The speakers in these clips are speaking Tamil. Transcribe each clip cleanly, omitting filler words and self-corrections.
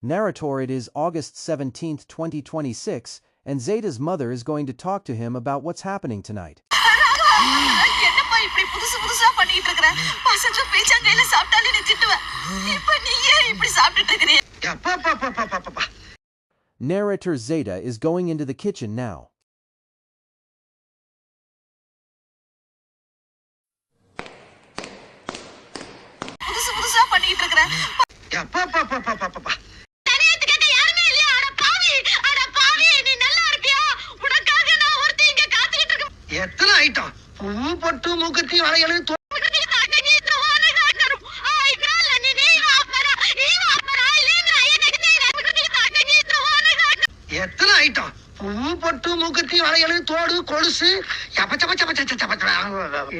Narrator. It is August 17th, 2026, and Zeta's mother is going to talk to him about what's happening tonight. என்னப்பா இப்படி புதுசு புதுசா பண்ணிட்டு இருக்கற? பசங்க பேச்சங்கையில சாப்பிட்டாலே நீ திட்டுவ. இப்போ நீ ஏன் இப்படி சாப்பிட்டுட்டு இருக்கற? Narrator Zeta is going into the kitchen now. புதுசு புதுசா பண்ணிட்டு இருக்கற? எத்தனை ஐட்டம் பூ பட்டு மூக்குத்தி வளையல் எத்தனை ஐட்டம் பூ பட்டு மூக்குத்தி வளையல் தோடு கொலுசு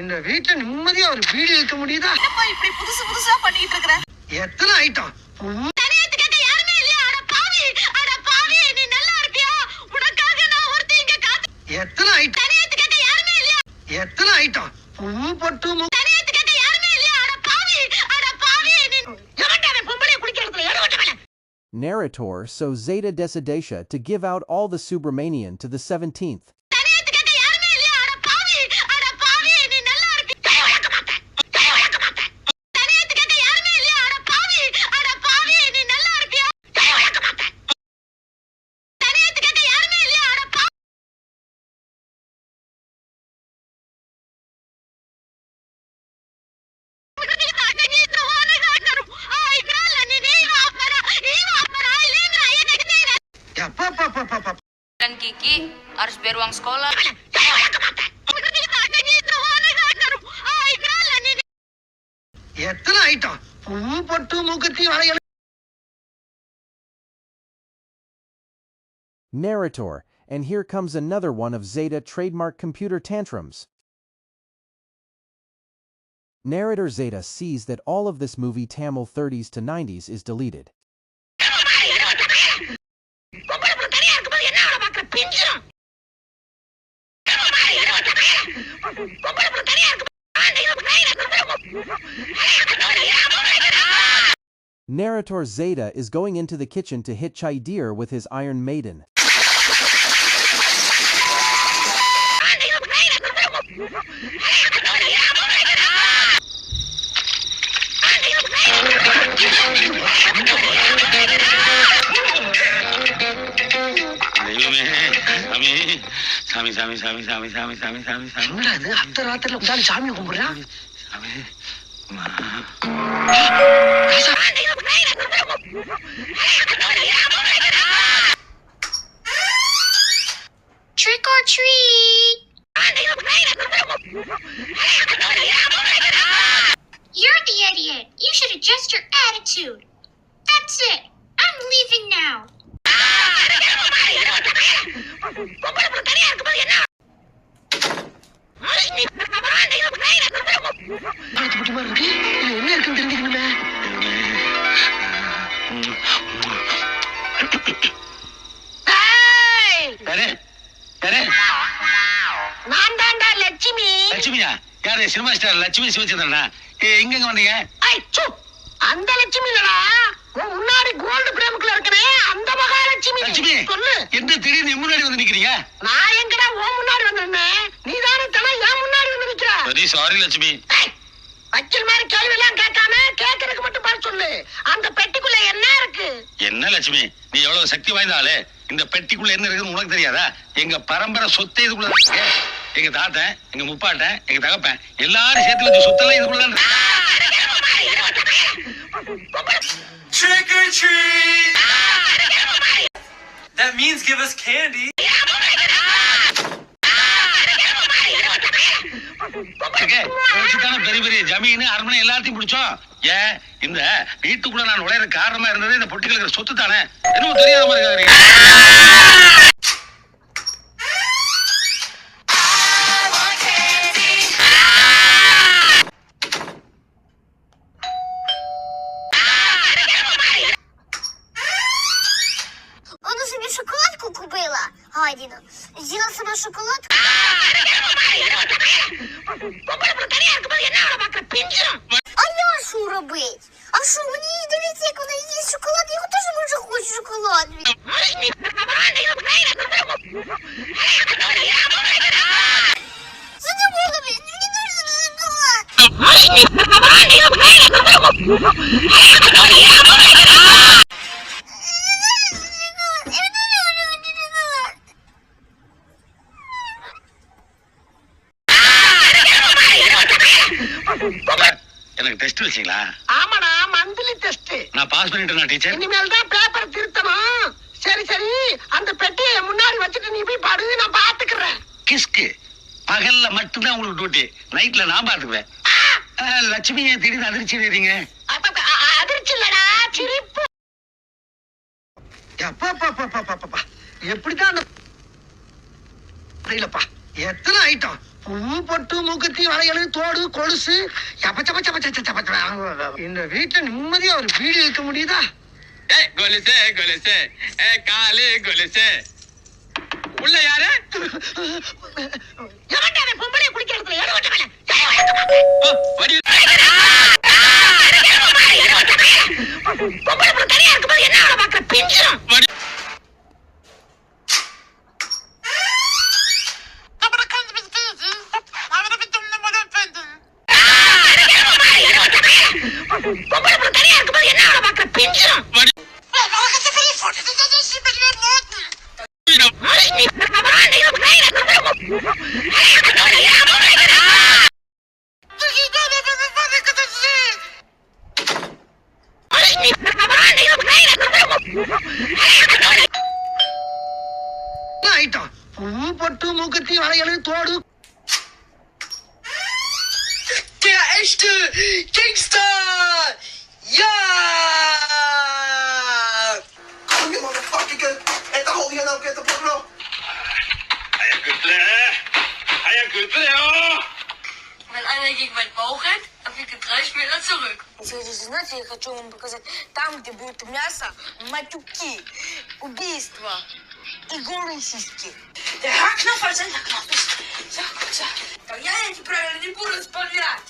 இந்த வீட்டுல நிம்மதியா ஒரு வீடு இருக்க முடியுதா? இப்படி புதுசு புதுசா பண்ணிட்டு இருக்கற? எத்தனை ஐட்டம் பூ எத்தனை ஐட்டம் எத்தனை ஐட்டம் பூ பட்டு Narrator. So Zeta Decidesha to give out all the Subramanian to the 17th. Dan Kiki harus bayar uang sekolah. எத்தனை ஐட்டம் பூ பட்டு மூக்குத்தி வளையல் Narrator. And here comes another one of Zeta trademark computer tantrums. Narrator Zeta sees that all of this movie Tamil 30s to 90s is deleted. Narrator Zeta is going into the kitchen to hit Chaidir with his Iron Maiden. அந்த ராத்திரில உண்டான சாமி கும்பிடுறான். Trick or treat! You're the idiot. You should adjust your attitude. That's it. I'm leaving now. என்ன இருக்குன்னு தெரிஞ்சுக்கணுமே. நான் தாண்டா லட்சுமி. லட்சுமியா? யாரு? சினிமா ஸ்டார் லட்சுமி சிவச்சந்திரனா? எங்க வந்தீங்க? அந்த லட்சுமி இல்லடா, முன்னாடி கோல்டு பிரேமுக்குள்ள இருக்கனே அந்த மகாலட்சுமி. லட்சுமி சொல்லு. என்ன திடீர்னு முன்னாடி வந்து நிக்கிறீங்க? நான் எங்கடா ஓ முன்னாடி வந்திருந்தேன்? நீதானே தல ஏன் முன்னாடி வந்து நிக்கிற? Very sorry Lakshmi. வக்கீல் மாதிரி கேள்வி எல்லாம் கேட்காம கேட்கறதுக்கு மட்டும் பதில் சொல்லு. அந்த பெட்டிக்குள்ள என்ன இருக்கு? என்ன லட்சுமி, நீ எவ்வளவு சக்தி வாய்ந்த ஆளு. இந்த பெட்டிக்குள்ள என்ன இருக்குன்னு உனக்கு தெரியாதா? எங்க பரம்பரை சொத்தை இதுக்குள்ள இருக்கு. எங்க தாத்தன், எங்க முப்பாட்டன், எங்க தகப்பன் எல்லாரும் சேர்த்து வச்சு சொத்தெல்லாம் இதுக்குள்ள. Trick or treat! That means give us candy. பெரிய பெரிய ஜமீன் அரண்மனை எல்லாத்தையும் பிடிச்சோம். ஏன் இந்த வீட்டுக்குள்ள நான் நுழையிற காரணமா இருந்தது இந்த பொட்டிகள் இருக்கிற சொத்து தானே. என்னமோ தெரியாத மாதிரி இருக்காங்க. Вона собі шоколадку купила, гадіна. З'їла сама шоколадку. А я що робить? А що, мені дивіться, як вона їсть шоколад, я його теж можу எனக்கு டெஸ்ட் வச்சீங்களா? ஆமாடா, மந்த்லி டெஸ்ட். நான் பாஸ் பண்ணிட்டேனா டீச்சர்? இனிமேல் தான் பேப்பர் திருத்தணும். சரி சரி, அந்த பெட்டியை முன்னாடி வச்சுட்டு நீ போய் பாடு, நான் பாத்துக்கிறேன். கிஸ்கு பகல்ல மட்டும்தான் உங்களுக்கு டியூட்டி, நைட்ல நான் பாத்துக்குவேன். லட்சுமியை திடீர்னு அதிர்ச்சி அடைறீங்க. அதிர்ச்சி இல்லடா, சிரிப்பு. எப்படிதான் புரியலப்பா, எத்தனை ஐட்டம், பூ பொட்டு மூக்குத்தி வளையல் தோடு கொலுசு. இந்த வீட்டுல நிம்மதியா ஒரு வீடு இருக்க முடியுதா? கொலுசே கொலுசே காலு கொலுசே. உள்ள யாரு? பொம்பளை குளிக்கிறதுல பொம்பளை தனியா இருக்கும்போது என்ன பாக்குற பிஞ்சிரும். பொம்பளை தனியா இருக்கும்போது என்ன பாக்குற பிஞ்சிரும். ஐட்டம், பூ பொட்டு மூக்குத்தி வளையல் தோடு. Der echte Gangster! Ja! Kom je motherfucker, en dan hol je nou get op bro. Hij heeft gut, Wenn einer gegen mein Bauch rennt, dann fliegt er 3 Meter zurück. Знаете, я хочу вам показать, там, где будет мясо, матюки, убийства и голые сиськи. Der Haarknopf als Enterknopf ist so gut. Я эти правила не буду исполнять.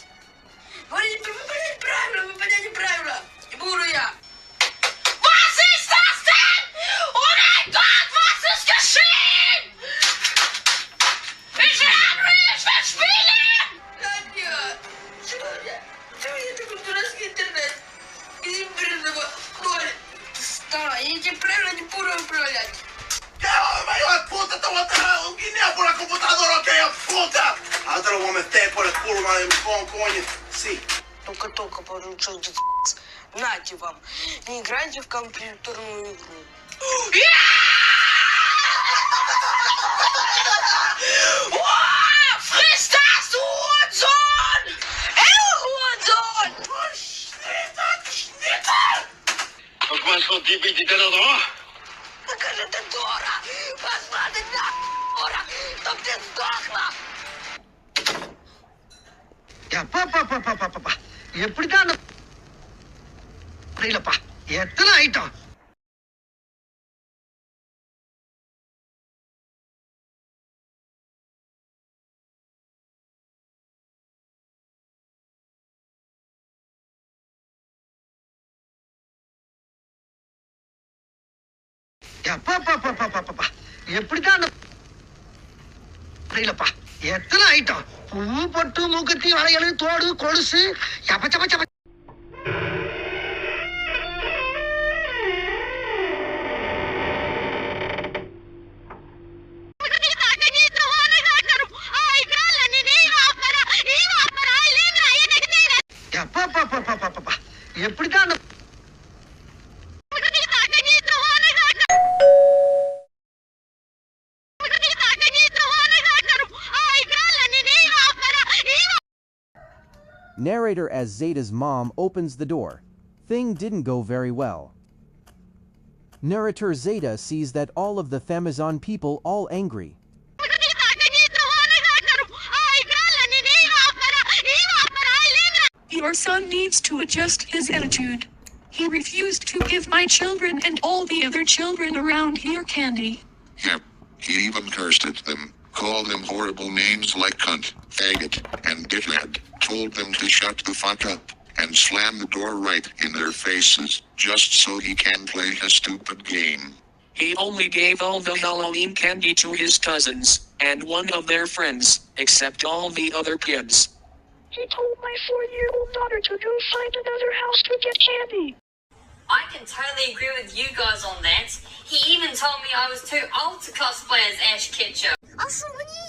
Вы выполняете правила, выполняйте правила. Не буду я. Was ist das denn? Oh mein Gott, was ist geschehen? Ich will spielen! Сегодня это культурный интернет. Избранного ноль. Встала, я эти правила не буду выполнять. Puta, te voy a traer un guineo por la computadora, ok, puta. Ahora te lo voy a meter por el culo, madre, coño. Sí. Только поручил нате вам. Не играйте в компьютерную игру. Friss das, du Hurensohn! Hurensohn! Schnitter! Guck mal, so die bitte da doch. Покажи ты, дура! Посмотри на дура! Чтоб ты сдохла! எப்படிதான் புரியலப்பா, எத்தனை ஐட்டம். எப்படிதான் புரியலப்பா, எத்தனை ஐட்டம், பூ பொட்டு மூக்குத்தி வளையல் தோடு கொலுசு. எப்படிதான் Narrator as Zeta's mom opens the door. Thing didn't go very well. Narrator Zeta sees that all of the Famazon people all angry. Your son needs to adjust his attitude. He refused to give my children and all the other children around here candy. Yep. He even cursed at them, called them horrible names like cunt, faggot, and dickhead, told them to shut the fuck up, and slam the door right in their faces, just so he can play his stupid game. He only gave all the Halloween candy to his cousins, and one of their friends, except all the other kids. He told my 4-year-old daughter to go find another house to get candy. I can totally agree with you guys on that. He even told me I was too old to cosplay as Ash Ketchum. Also, when you